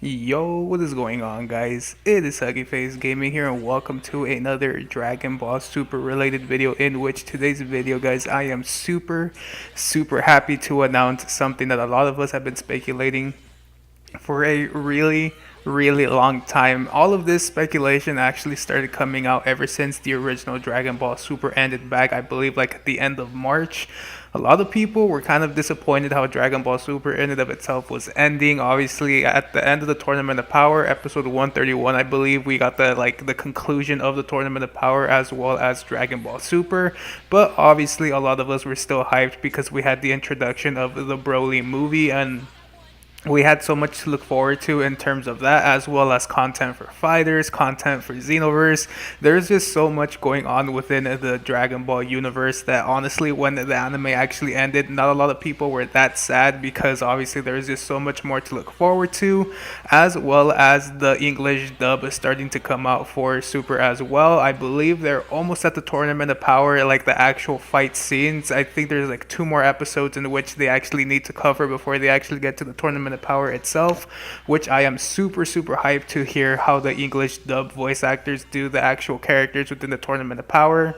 Yo, what is going on, guys? It is Huggy Face Gaming here, and welcome to another Dragon Ball Super related video. In which today's video, guys, I am super happy to announce something that a lot of us have been speculating for a really long time. All of this speculation actually started coming out ever since the original Dragon Ball Super ended back, I believe, like at the end of March. A lot of people were kind of disappointed how Dragon Ball Super in and of itself was ending. Obviously, at the end of the Tournament of Power, episode 131, I believe we got the conclusion of the Tournament of Power as well as Dragon Ball Super. But obviously, a lot of us were still hyped because we had the introduction of the Broly movie, and we had so much to look forward to in terms of that, as well as content for fighters, content for Xenoverse. There's just so much going on within the Dragon Ball universe that honestly, when the anime actually ended, not a lot of people were that sad because obviously there's just so much more to look forward to, as well as the English dub is starting to come out for Super as well. I believe they're almost at the Tournament of Power, like the actual fight scenes. I think there's like two more episodes in which they actually need to cover before they actually get to the Tournament of Power itself, which I am super hyped to hear how the English dub voice actors do the actual characters within the Tournament of Power.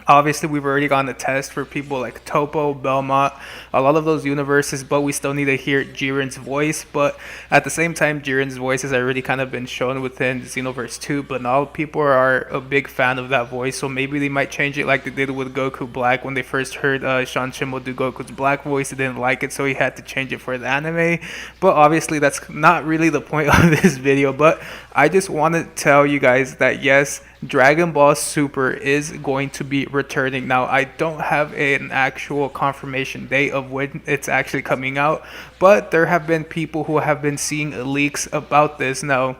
Obviously, we've already gotten a test for people like Topo, Belmont, a lot of those universes, but we still need to hear Jiren's voice. But at the same time, Jiren's voice has already kind of been shown within Xenoverse 2, but now people are a big fan of that voice, so maybe they might change it like they did with Goku Black when they first heard Sean Schemmel do Goku's Black voice. They didn't like it, so he had to change it for the anime. But obviously, that's not really the point of this video, but I just want to tell you guys that yes, Dragon Ball Super is going to be returning. Now, I don't have an actual confirmation date of when it's actually coming out, but there have been people who have been seeing leaks about this. Now,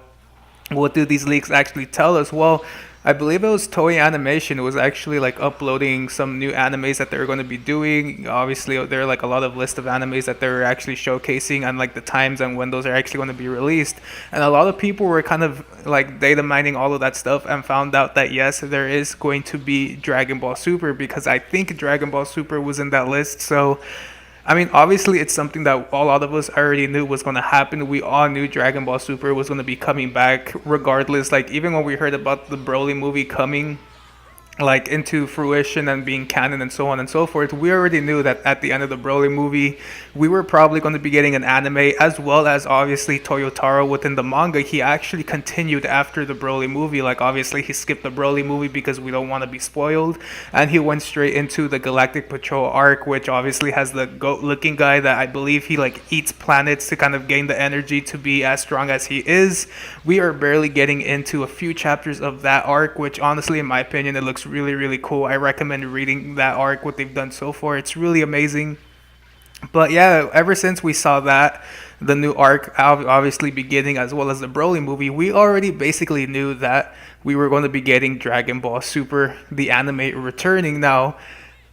what do these leaks actually tell us? Well, I believe it was Toei Animation was actually like uploading some new animes that they're going to be doing. Obviously, there are like a lot of list of animes that they're actually showcasing and like the times and when those are actually going to be released. And a lot of people were kind of like data mining all of that stuff and found out that yes, there is going to be Dragon Ball Super because I think Dragon Ball Super was in that list. So I mean, obviously, it's something that a lot of us already knew was going to happen. We all knew Dragon Ball Super was going to be coming back, regardless. Like, even when we heard about the Broly movie coming, like into fruition and being canon and so on and so forth, we already knew that at the end of the Broly movie, we were probably going to be getting an anime, as well as obviously Toyotaro within the manga. He actually continued after the Broly movie. Like, obviously, he skipped the Broly movie because we don't want to be spoiled, and he went straight into the Galactic Patrol arc, which obviously has the goat-looking guy that I believe he like eats planets to kind of gain the energy to be as strong as he is. We are barely getting into a few chapters of that arc, which honestly, in my opinion, it looks really cool. I recommend reading that arc, what they've done so far. It's really amazing. But yeah, ever since we saw that, the new arc obviously beginning as well as the Broly movie, we already basically knew that we were going to be getting Dragon Ball Super, the anime, returning. Now,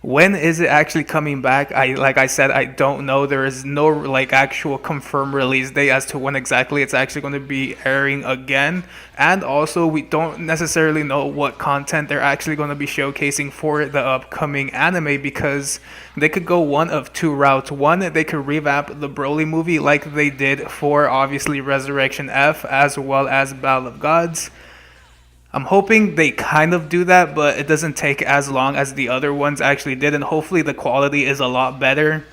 when is it actually coming back? Like I said, I don't know. There is no like actual confirmed release date as to when exactly it's actually going to be airing again. And also, we don't necessarily know what content they're actually going to be showcasing for the upcoming anime because they could go one of two routes. One, they could revamp the Broly movie like they did for obviously Resurrection F as well as Battle of Gods. I'm hoping they kind of do that, but it doesn't take as long as the other ones actually did, and hopefully the quality is a lot better.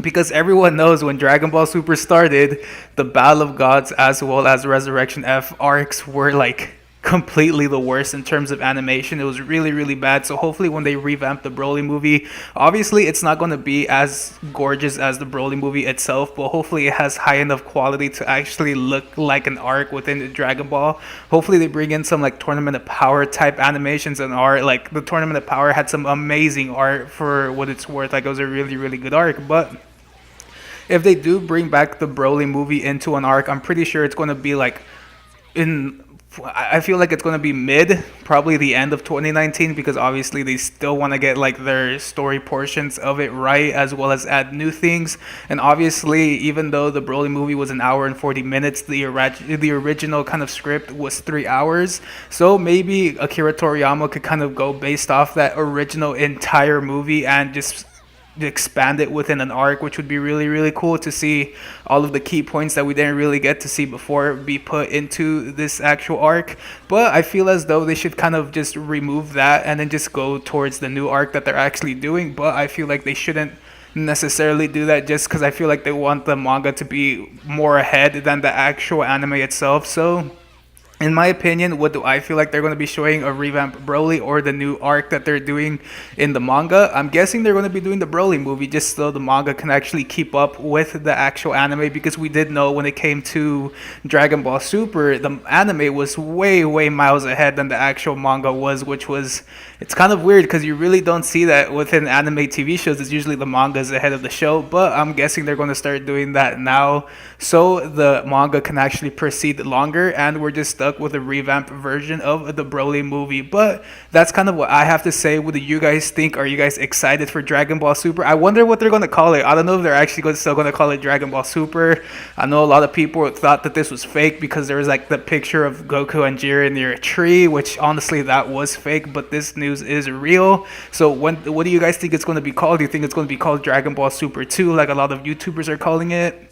Because everyone knows when Dragon Ball Super started, the Battle of Gods as well as Resurrection F arcs were like completely the worst in terms of animation. It was really bad. So hopefully when they revamp the Broly movie, obviously it's not going to be as gorgeous as the Broly movie itself, but hopefully it has high enough quality to actually look like an arc within the Dragon Ball. Hopefully they bring in some like Tournament of Power type animations and art. Like the Tournament of Power had some amazing art for what it's worth. Like it was a really good arc. But if they do bring back the Broly movie into an arc, I'm pretty sure it's going to be like in I feel like it's going to be mid, probably the end of 2019, because obviously they still want to get like their story portions of it right, as well as add new things. And obviously, even though the Broly movie was an hour and 40 minutes, the original kind of script was 3 hours. So maybe Akira Toriyama could kind of go based off that original entire movie and just expand it within an arc, which would be really really cool to see all of the key points that we didn't really get to see before be put into this actual arc. But I feel as though they should kind of just remove that and then just go towards the new arc that they're actually doing. But I feel like they shouldn't necessarily do that just because I feel like they want the manga to be more ahead than the actual anime itself. So in my opinion, what do I feel like they're going to be showing a revamped Broly or the new arc that they're doing in the manga? I'm guessing they're going to be doing the Broly movie just so the manga can actually keep up with the actual anime, because we did know when it came to Dragon Ball Super, the anime was way, way miles ahead than the actual manga was, which was, it's kind of weird because you really don't see that within anime TV shows. It's usually the manga is ahead of the show, but I'm guessing they're going to start doing that now so the manga can actually proceed longer and we're just stuck with a revamped version of the Broly movie. But that's kind of what I have to say. What do you guys think? Are you guys excited for Dragon Ball Super? I wonder what they're going to call it. I don't know if they're actually still going to call it Dragon Ball Super. I know a lot of people thought that this was fake because there was like the picture of Goku and Jiren near a tree, which honestly that was fake, but this news is real. So what do you guys think it's going to be called? Do you think it's going to be called Dragon Ball Super 2 like a lot of YouTubers are calling it?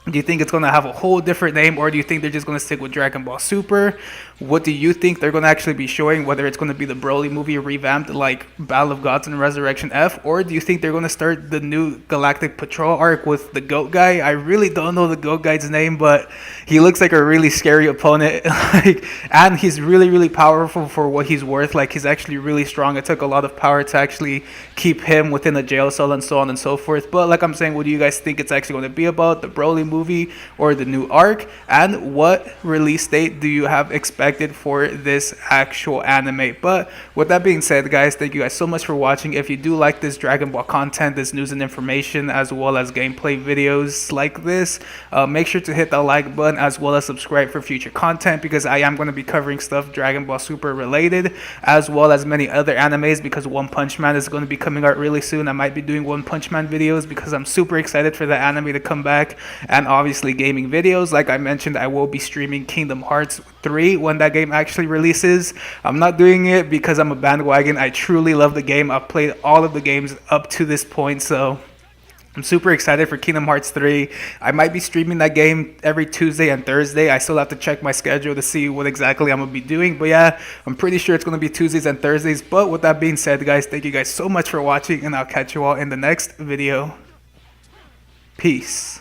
Do you think it's going to have a whole different name, or do you think they're just going to stick with Dragon Ball Super? What do you think they're going to actually be showing, whether it's going to be the Broly movie revamped like Battle of Gods and Resurrection F, or do you think they're going to start the new Galactic Patrol arc with the GOAT guy? I really don't know the GOAT guy's name, but he looks like a really scary opponent. And he's really, really powerful for what he's worth. Like, he's actually really strong. It took a lot of power to actually keep him within a jail cell and so on and so forth. But like I'm saying, what do you guys think it's actually going to be about, the Broly movie or the new arc? And what release date do you have expected for this actual anime? But with that being said, guys, thank you guys so much for watching. If you do like this Dragon Ball content, this news and information, as well as gameplay videos like this, make sure to hit the like button as well as subscribe for future content, because I am going to be covering stuff Dragon Ball Super related, as well as many other animes, because One Punch Man is going to be coming out really soon. I might be doing One Punch Man videos because I'm super excited for the anime to come back, and obviously gaming videos. Like I mentioned, I will be streaming Kingdom Hearts 3 when that game actually releases. I'm not doing it because I'm a bandwagon. I truly love the game. I've played all of the games up to this point, so I'm super excited for Kingdom Hearts 3. I might be streaming that game every Tuesday and Thursday. I still have to check my schedule to see what exactly I'm going to be doing. But yeah, I'm pretty sure it's going to be Tuesdays and Thursdays. But with that being said, guys, thank you guys so much for watching, and I'll catch you all in the next video. Peace.